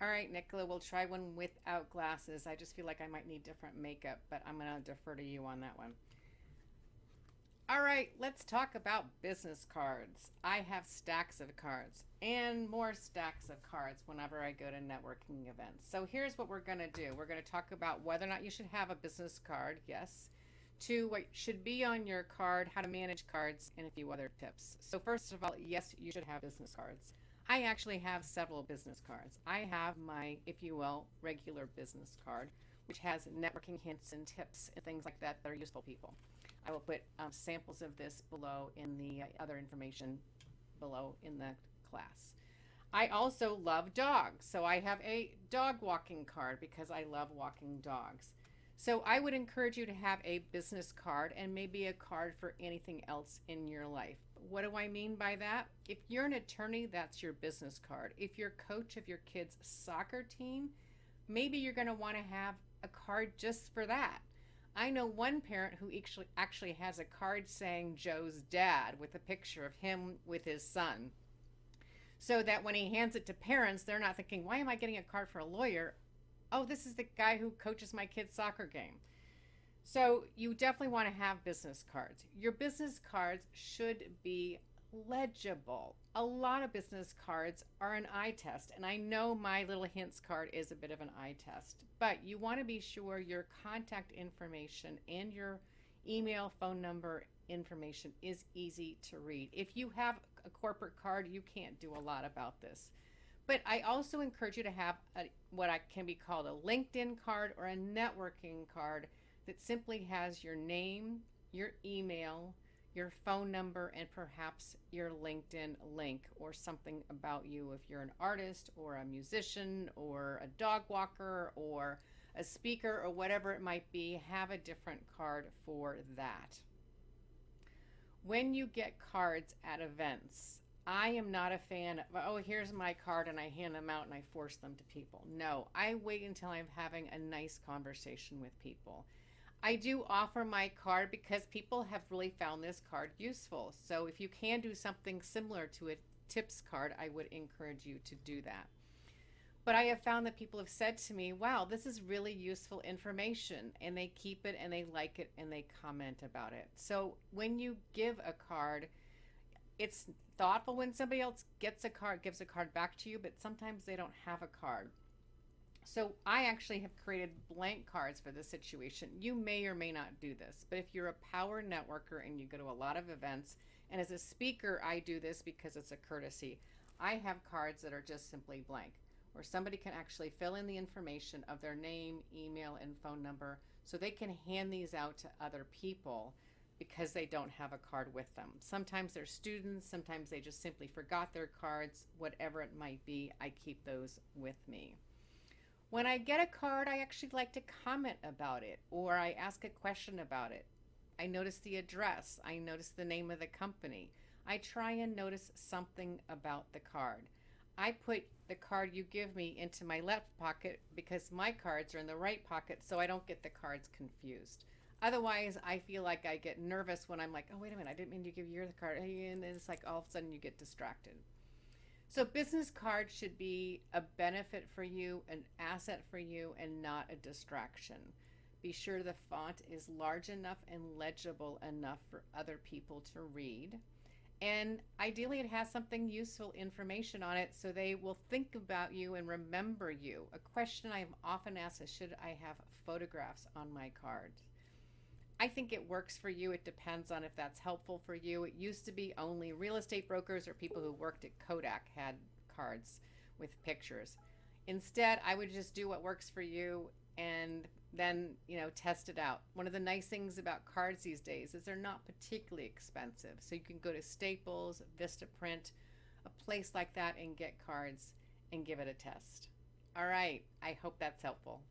All right, Nicola, we'll try one without glasses. I just feel like I might need different makeup, but I'm going to defer to you on that one. All right, let's talk about business cards. I have stacks of cards and more stacks of cards whenever I go to networking events. So here's what we're going to do. We're going to talk about whether or not you should have a business card, yes. Two, what should be on your card, how to manage cards, and a few other tips. So first of all, yes, you should have business cards. I actually have several business cards. I have my, if you will, regular business card, which has networking hints and tips and things like that that are useful to people. I will put samples of this below in the other information below in the class. I also love dogs, so I have a dog walking card because I love walking dogs. So I would encourage you to have a business card and maybe a card for anything else in your life. What do I mean by that? If you're an attorney, that's your business card. If you're coach of your kids' soccer team, maybe you're going to want to have a card just for that. I know one parent who actually has a card saying Joe's dad with a picture of him with his son. So that when he hands it to parents, they're not thinking, why am I getting a card for a lawyer? Oh, this is the guy who coaches my kid's soccer game. So you definitely want to have business cards. Your business cards should be legible. A lot of business cards are an eye test, and I know my little hints card is a bit of an eye test, but you want to be sure your contact information and your email, phone number information is easy to read. If you have a corporate card, you can't do a lot about this. But I also encourage you to have what I can be called a LinkedIn card or a networking card that simply has your name, your email, your phone number, and perhaps your LinkedIn link or something about you. If you're an artist or a musician or a dog walker or a speaker or whatever it might be, have a different card for that. When you get cards at events, I am not a fan of, oh, here's my card and I hand them out and I force them to people. No, I wait until I'm having a nice conversation with people. I do offer my card because people have really found this card useful. So if you can do something similar to a tips card, I would encourage you to do that. But I have found that people have said to me, wow, this is really useful information. And they keep it and they like it and they comment about it. So when you give a card, it's thoughtful when somebody else gets a card, gives a card back to you, but sometimes they don't have a card. So I actually have created blank cards for this situation. You may or may not do this, but if you're a power networker and you go to a lot of events, and as a speaker, I do this because it's a courtesy. I have cards that are just simply blank, where somebody can actually fill in the information of their name, email, and phone number so they can hand these out to other people because they don't have a card with them. Sometimes they're students, sometimes they just simply forgot their cards, whatever it might be, I keep those with me. When I get a card, I actually like to comment about it or I ask a question about it. I notice the address, I notice the name of the company. I try and notice something about the card. I put the card you give me into my left pocket because my cards are in the right pocket so I don't get the cards confused. Otherwise, I feel like I get nervous when I'm like, oh, wait a minute, I didn't mean to give you your card. And then it's like all of a sudden you get distracted. So business cards should be a benefit for you, an asset for you, and not a distraction. Be sure the font is large enough and legible enough for other people to read. And ideally, it has something useful information on it so they will think about you and remember you. A question I'm often asked is, should I have photographs on my card? I think it works for you. It depends on if that's helpful for you. It used to be only real estate brokers or people who worked at Kodak had cards with pictures. Instead, I would just do what works for you and then, test it out. One of the nice things about cards these days is they're not particularly expensive. So you can go to Staples, Vistaprint, a place like that and get cards and give it a test. All right. I hope that's helpful.